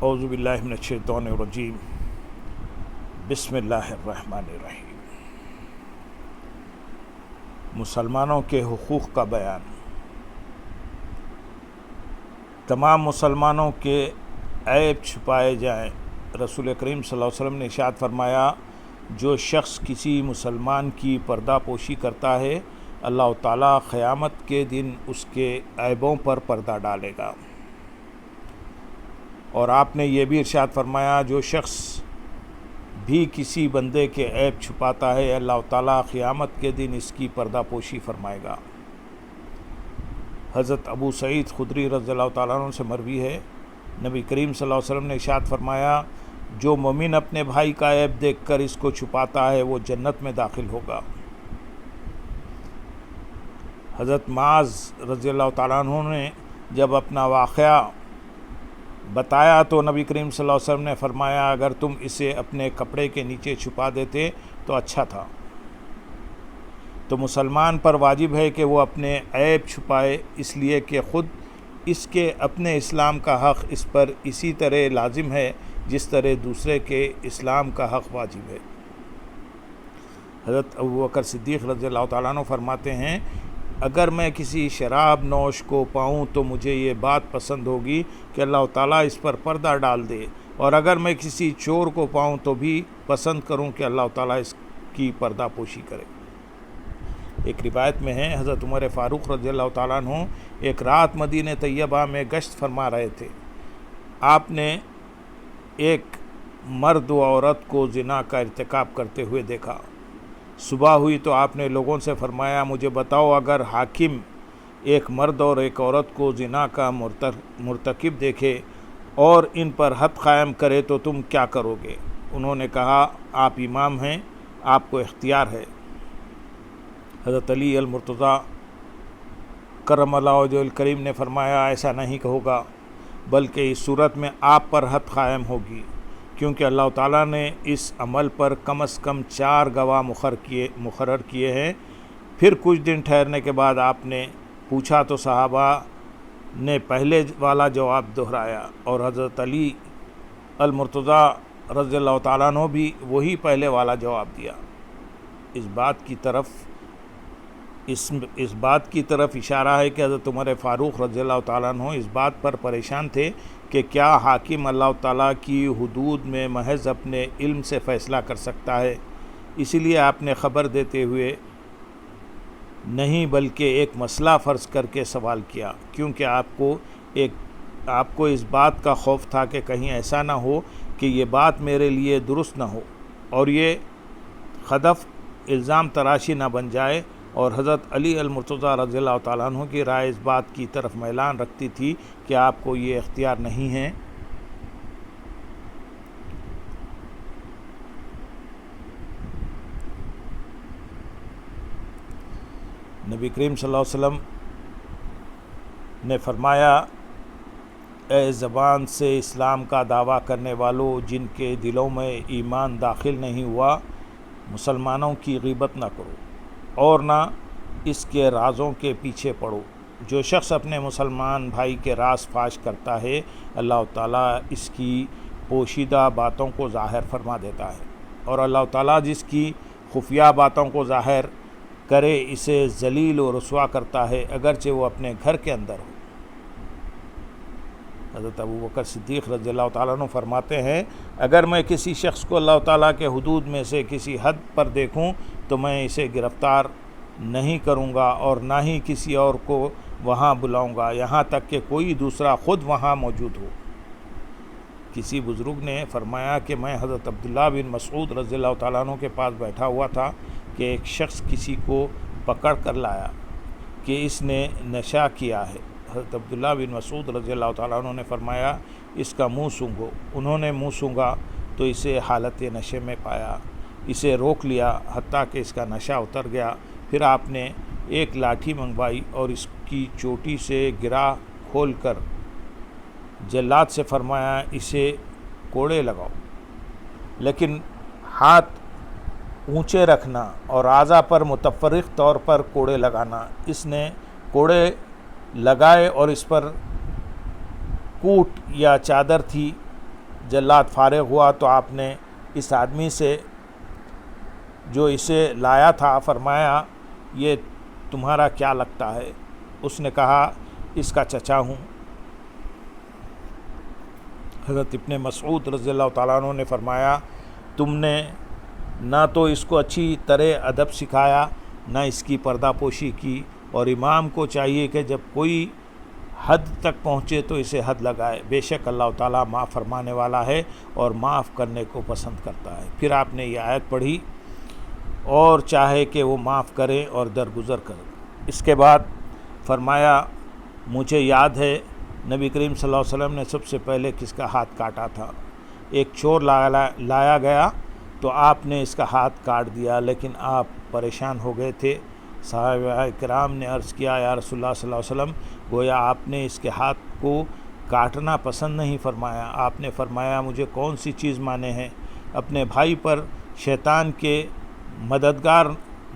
اعوذ باللہ من الشیطان الرجیم بسم اللہ الرحمن الرحیم۔ مسلمانوں کے حقوق کا بیان۔ تمام مسلمانوں کے عیب چھپائے جائیں۔ رسول کریم صلی اللہ علیہ وسلم نے ارشاد فرمایا، جو شخص کسی مسلمان کی پردہ پوشی کرتا ہے، اللہ تعالیٰ قیامت کے دن اس کے عیبوں پر پردہ ڈالے گا۔ اور آپ نے یہ بھی ارشاد فرمایا، جو شخص بھی کسی بندے کے عیب چھپاتا ہے، اللہ تعالیٰ قیامت کے دن اس کی پردہ پوشی فرمائے گا۔ حضرت ابو سعید خدری رضی اللہ تعالیٰ عنہ سے مروی ہے، نبی کریم صلی اللہ علیہ وسلم نے ارشاد فرمایا، جو مومن اپنے بھائی کا عیب دیکھ کر اس کو چھپاتا ہے، وہ جنت میں داخل ہوگا۔ حضرت معاذ رضی اللہ تعالیٰ عنہ نے جب اپنا واقعہ بتایا تو نبی کریم صلی اللہ علیہ وسلم نے فرمایا، اگر تم اسے اپنے کپڑے کے نیچے چھپا دیتے تو اچھا تھا۔ تو مسلمان پر واجب ہے کہ وہ اپنے عیب چھپائے، اس لیے کہ خود اس کے اپنے اسلام کا حق اس پر اسی طرح لازم ہے جس طرح دوسرے کے اسلام کا حق واجب ہے۔ حضرت ابوبکر صدیق رضی اللہ تعالیٰ عنہ فرماتے ہیں، اگر میں کسی شراب نوش کو پاؤں تو مجھے یہ بات پسند ہوگی کہ اللہ تعالیٰ اس پر پردہ ڈال دے، اور اگر میں کسی چور کو پاؤں تو بھی پسند کروں کہ اللہ تعالیٰ اس کی پردہ پوشی کرے۔ ایک روایت میں ہے، حضرت عمر فاروق رضی اللہ تعالیٰ عنہ ایک رات مدینہ طیبہ میں گشت فرما رہے تھے۔ آپ نے ایک مرد و عورت کو زنا کا ارتکاب کرتے ہوئے دیکھا۔ صبح ہوئی تو آپ نے لوگوں سے فرمایا، مجھے بتاؤ، اگر حاکم ایک مرد اور ایک عورت کو زنا کا مرتکب دیکھے اور ان پر حد قائم کرے تو تم کیا کرو گے؟ انہوں نے کہا، آپ امام ہیں، آپ کو اختیار ہے۔ حضرت علی المرتضیٰ کرم اللہ وجہہ الکریم نے فرمایا، ایسا نہیں ہوگا، بلکہ اس صورت میں آپ پر حد قائم ہوگی، کیونکہ اللہ تعالیٰ نے اس عمل پر کم از کم 4 گواہ مقرر کیے ہیں۔ پھر کچھ دن ٹھہرنے کے بعد آپ نے پوچھا تو صحابہ نے پہلے والا جواب دہرایا، اور حضرت علی المرتضیٰ رضی اللہ تعالیٰ عنہ بھی وہی پہلے والا جواب دیا۔ اس بات کی طرف اشارہ ہے کہ حضرت عمر فاروق رضی اللہ تعالیٰ عنہ اس بات پر پریشان تھے کہ کیا حاکم اللہ تعالیٰ کی حدود میں محض اپنے علم سے فیصلہ کر سکتا ہے؟ اسی لیے آپ نے خبر دیتے ہوئے نہیں بلکہ ایک مسئلہ فرض کر کے سوال کیا، کیونکہ آپ کو اس بات کا خوف تھا کہ کہیں ایسا نہ ہو کہ یہ بات میرے لیے درست نہ ہو اور یہ خدف الزام تراشی نہ بن جائے۔ اور حضرت علی المرتضیٰ رضی اللہ تعالیٰ عنہ کی رائے اس بات کی طرف میلان رکھتی تھی کہ آپ کو یہ اختیار نہیں ہے۔ نبی کریم صلی اللہ علیہ وسلم نے فرمایا، اے زبان سے اسلام کا دعویٰ کرنے والوں، جن کے دلوں میں ایمان داخل نہیں ہوا، مسلمانوں کی غیبت نہ کرو اور نہ اس کے رازوں کے پیچھے پڑو۔ جو شخص اپنے مسلمان بھائی کے راز فاش کرتا ہے، اللہ تعالیٰ اس کی پوشیدہ باتوں کو ظاہر فرما دیتا ہے، اور اللہ تعالیٰ جس کی خفیہ باتوں کو ظاہر کرے اسے ذلیل و رسوا کرتا ہے، اگرچہ وہ اپنے گھر کے اندر ہو۔ حضرت ابوبکر صدیق رضی اللہ تعالیٰ عنہ فرماتے ہیں، اگر میں کسی شخص کو اللہ تعالیٰ کے حدود میں سے کسی حد پر دیکھوں تو میں اسے گرفتار نہیں کروں گا اور نہ ہی کسی اور کو وہاں بلاؤں گا، یہاں تک کہ کوئی دوسرا خود وہاں موجود ہو۔ کسی بزرگ نے فرمایا کہ میں حضرت عبداللہ بن مسعود رضی اللہ تعالیٰ عنہ کے پاس بیٹھا ہوا تھا کہ ایک شخص کسی کو پکڑ کر لایا کہ اس نے نشہ کیا ہے۔ حضرت عبداللہ بن مسعود رضی اللہ تعالیٰ عنہ نے فرمایا، اس کا منہ سونگھو۔ انہوں نے منہ سونگھا تو اسے حالت نشے میں پایا، اسے روک لیا حتیٰ کہ اس کا نشہ اتر گیا۔ پھر آپ نے ایک لاٹھی منگوائی اور اس کی چوٹی سے گرہ کھول کر جلاد سے فرمایا، اسے کوڑے لگاؤ، لیکن ہاتھ اونچے رکھنا اور اعضاء پر متفرق طور پر کوڑے لگانا۔ اس نے کوڑے لگائے اور اس پر کوٹ یا چادر تھی جلاد فارغ ہوا تو آپ نے اس آدمی سے جو اسے لایا تھا فرمایا یہ تمہارا کیا لگتا ہے؟ اس نے کہا اس کا چچا ہوں۔ حضرت ابن مسعود رضی اللہ تعالیٰ عنہ نے فرمایا تم نے نہ تو اس کو اچھی طرح ادب سکھایا نہ اس کی پردہ پوشی کی، اور امام کو چاہیے کہ جب کوئی حد تک پہنچے تو اسے حد لگائے، بے شک اللہ تعالیٰ معاف فرمانے والا ہے اور معاف کرنے کو پسند کرتا ہے۔ پھر آپ نے یہ آیت پڑھی اور چاہے کہ وہ معاف کرے اور درگزر کرے۔ اس کے بعد فرمایا مجھے یاد ہے نبی کریم صلی اللہ علیہ وسلم نے سب سے پہلے کس کا ہاتھ کاٹا تھا؟ ایک چور لایا گیا تو آپ نے اس کا ہاتھ کاٹ دیا، لیکن آپ پریشان ہو گئے تھے۔ صحابہ کرام نے عرض کیا یا رسول اللہ صلی اللہ علیہ وسلم گویا آپ نے اس کے ہاتھ کو کاٹنا پسند نہیں فرمایا۔ آپ نے فرمایا مجھے کون سی چیز مانے ہے، اپنے بھائی پر شیطان کے مددگار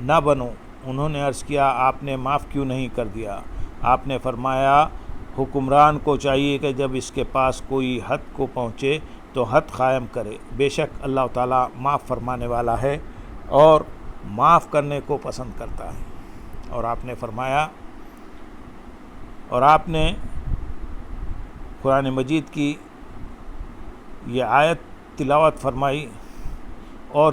نہ بنو۔ انہوں نے عرض کیا آپ نے معاف کیوں نہیں کر دیا؟ آپ نے فرمایا حکمران کو چاہیے کہ جب اس کے پاس کوئی حد کو پہنچے تو حد قائم کرے، بے شک اللہ تعالیٰ معاف فرمانے والا ہے اور معاف کرنے کو پسند کرتا ہے۔ اور آپ نے فرمایا اور آپ نے قرآن مجید کی یہ آیت تلاوت فرمائی اور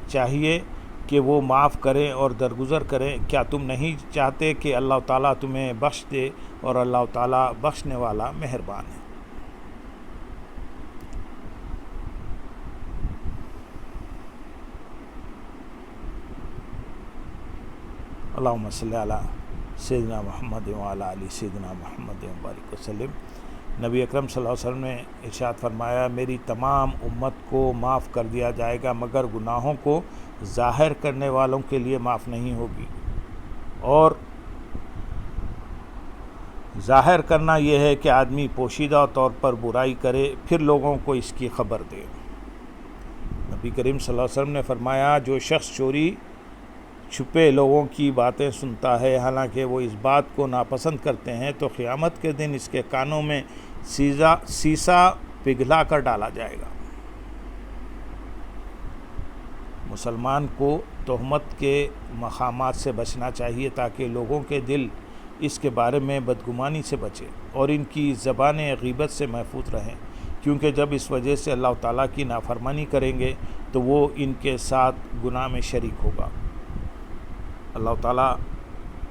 چاہیے کہ وہ معاف کریں اور درگزر کریں، کیا تم نہیں چاہتے کہ اللہ تعالیٰ تمہیں بخش دے اور اللہ تعالیٰ بخشنے والا مہربان ہے۔ اللہم صلی علی سیدنا محمد وعلی آل سیدنا محمد وبارک وسلم۔ نبی اکرم صلی اللہ علیہ وسلم نے ارشاد فرمایا میری تمام امت کو معاف کر دیا جائے گا مگر گناہوں کو ظاہر کرنے والوں کے لیے معاف نہیں ہوگی، اور ظاہر کرنا یہ ہے کہ آدمی پوشیدہ طور پر برائی کرے پھر لوگوں کو اس کی خبر دے۔ نبی کریم صلی اللہ علیہ وسلم نے فرمایا جو شخص چوری چھپے لوگوں کی باتیں سنتا ہے حالانکہ وہ اس بات کو ناپسند کرتے ہیں تو قیامت کے دن اس کے کانوں میں سیسا پگھلا کر ڈالا جائے گا۔ مسلمان کو تہمت کے مقامات سے بچنا چاہیے تاکہ لوگوں کے دل اس کے بارے میں بدگمانی سے بچے اور ان کی زبانیں غیبت سے محفوظ رہیں، کیونکہ جب اس وجہ سے اللہ تعالیٰ کی نافرمانی کریں گے تو وہ ان کے ساتھ گناہ میں شریک ہوگا۔ اللہ تعالیٰ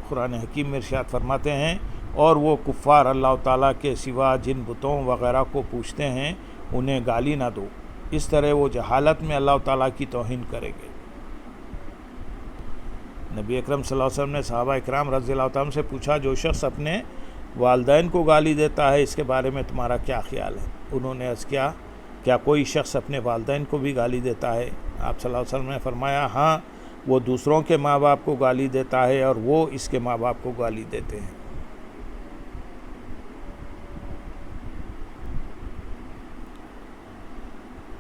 قرآن حکیم میں ارشاد فرماتے ہیں اور وہ کفار اللہ تعالیٰ کے سوا جن بتوں وغیرہ کو پوچھتے ہیں انہیں گالی نہ دو، اس طرح وہ جہالت میں اللہ تعالیٰ کی توہین کریں گے۔ نبی اکرم صلی اللہ علیہ وسلم نے صحابہ اکرام رضی اللہ عنہ سے پوچھا جو شخص اپنے والدین کو گالی دیتا ہے اس کے بارے میں تمہارا کیا خیال ہے؟ انہوں نے عرض کیا کیا کوئی شخص اپنے والدین کو بھی گالی دیتا ہے؟ آپ صلی اللہ علیہ وسلم نے فرمایا ہاں، وہ دوسروں کے ماں باپ کو گالی دیتا ہے اور وہ اس کے ماں باپ کو گالی دیتے ہیں۔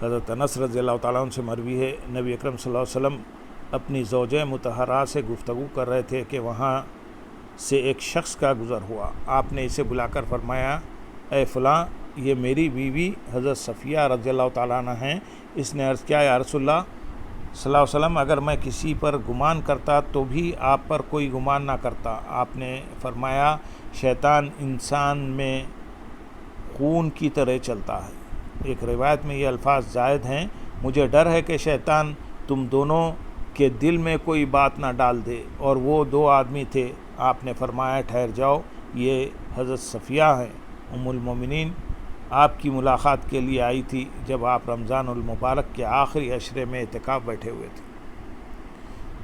حضرت انس رضی اللہ تعالیٰ عنہ سے مروی ہے نبی اکرم صلی اللہ علیہ وسلم اپنی زوجہ مطہرہ سے گفتگو کر رہے تھے کہ وہاں سے ایک شخص کا گزر ہوا۔ آپ نے اسے بلا کر فرمایا اے فلاں، یہ میری بیوی حضرت صفیہ رضی اللہ تعالیٰ عنہ ہیں۔ اس نے عرض کیا یا رسول اللہ صلی اللہ علیہ وسلم اگر میں کسی پر گمان کرتا تو بھی آپ پر کوئی گمان نہ کرتا۔ آپ نے فرمایا شیطان انسان میں خون کی طرح چلتا ہے۔ ایک روایت میں یہ الفاظ زائد ہیں، مجھے ڈر ہے کہ شیطان تم دونوں کے دل میں کوئی بات نہ ڈال دے۔ اور وہ دو آدمی تھے۔ آپ نے فرمایا ٹھہر جاؤ، یہ حضرت صفیہ ہیں، ام المومنین آپ کی ملاقات کے لیے آئی تھی جب آپ رمضان المبارک کے آخری عشرے میں اعتکاف بیٹھے ہوئے تھے۔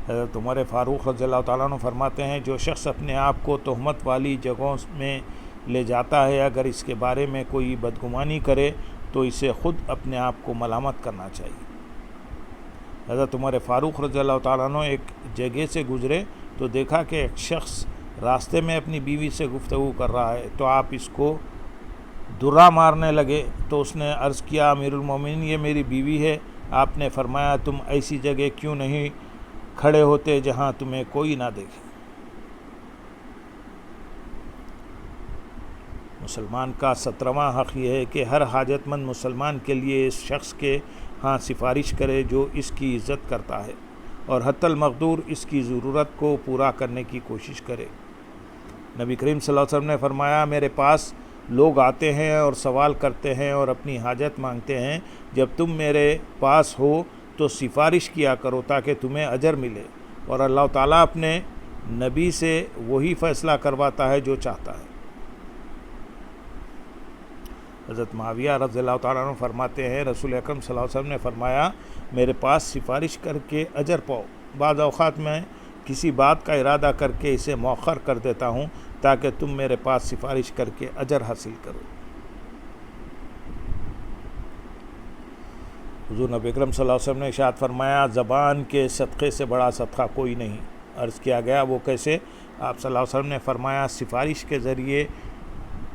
حضرت عمر فاروق رضی اللہ تعالیٰ عنہ فرماتے ہیں جو شخص اپنے آپ کو تہمت والی جگہوں میں لے جاتا ہے اگر اس کے بارے میں کوئی بدگمانی کرے تو اسے خود اپنے آپ کو ملامت کرنا چاہیے۔ حضرت عمر فاروق رضی اللہ تعالیٰ عنہ ایک جگہ سے گزرے تو دیکھا کہ ایک شخص راستے میں اپنی بیوی سے گفتگو کر رہا ہے تو آپ اس کو درہ مارنے لگے تو اس نے عرض کیا امیر المومنین یہ میری بیوی ہے۔ آپ نے فرمایا تم ایسی جگہ کیوں نہیں کھڑے ہوتے جہاں تمہیں کوئی نہ دیکھے۔ مسلمان کا 17واں حق یہ ہے کہ ہر حاجت مند مسلمان کے لیے اس شخص کے ہاں سفارش کرے جو اس کی عزت کرتا ہے، اور حتی المقدور اس کی ضرورت کو پورا کرنے کی کوشش کرے۔ نبی کریم صلی اللہ علیہ وسلم نے فرمایا، میرے پاس لوگ آتے ہیں اور سوال کرتے ہیں اور اپنی حاجت مانگتے ہیں، جب تم میرے پاس ہو تو سفارش کیا کرو تاکہ تمہیں اجر ملے، اور اللہ تعالیٰ اپنے نبی سے وہی فیصلہ کرواتا ہے جو چاہتا ہے۔ حضرت معاویہ رضی اللہ تعالیٰ عنہ فرماتے ہیں، رسول اکرم صلی اللہ علیہ وسلم نے فرمایا، میرے پاس سفارش کر کے اجر پاؤ۔ بعض اوقات میں کسی بات کا ارادہ کر کے اسے مؤخر کر دیتا ہوں تاکہ تم میرے پاس سفارش کر کے اجر حاصل کرو۔ حضور نبی اکرم صلی اللہ علیہ وسلم نے ارشاد فرمایا، زبان کے صدقے سے بڑا صدقہ کوئی نہیں۔ عرض کیا گیا وہ کیسے؟ آپ صلی اللہ علیہ وسلم نے فرمایا، سفارش کے ذریعے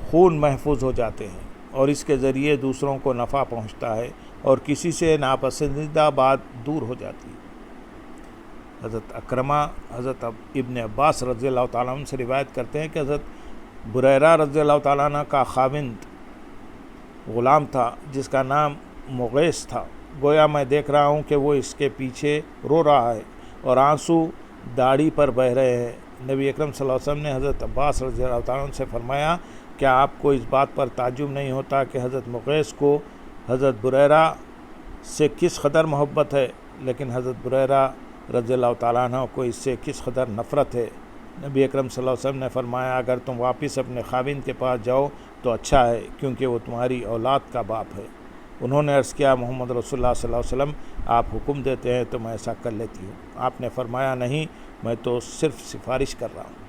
خون محفوظ ہو جاتے ہیں اور اس کے ذریعے دوسروں کو نفع پہنچتا ہے اور کسی سے ناپسندیدہ بات دور ہو جاتی ہے۔ حضرت اکرمہ حضرت ابن عباس رضی اللہ تعالیٰ عنہ سے روایت کرتے ہیں کہ حضرت بریرہ رضی اللہ تعالیٰ عنہ کا خاوند غلام تھا جس کا نام مغیث تھا۔ گویا میں دیکھ رہا ہوں کہ وہ اس کے پیچھے رو رہا ہے اور آنسو داڑھی پر بہہ رہے ہیں۔ نبی اکرم صلی اللہ علیہ وسلم نے حضرت عباس رضی اللہ تعالیٰ عنہ سے فرمایا، کیا آپ کو اس بات پر تعجب نہیں ہوتا کہ حضرت مغیث کو حضرت بریرہ سے کس قدر محبت ہے، لیکن حضرت بریرہ رضی اللہ تعالیٰ عنہ کو اس سے کس قدر نفرت ہے؟ نبی اکرم صلی اللہ علیہ وسلم نے فرمایا، اگر تم واپس اپنے خاوند کے پاس جاؤ تو اچھا ہے، کیونکہ وہ تمہاری اولاد کا باپ ہے۔ انہوں نے عرض کیا، محمد رسول اللہ صلی اللہ علیہ وسلم آپ حکم دیتے ہیں تو میں ایسا کر لیتی ہوں۔ آپ نے فرمایا، نہیں، میں تو صرف سفارش کر رہا ہوں۔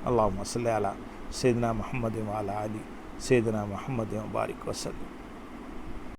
اللہم صلی علی سیدنا محمد وعلی آلہ سیدنا محمد وبارک وسلم۔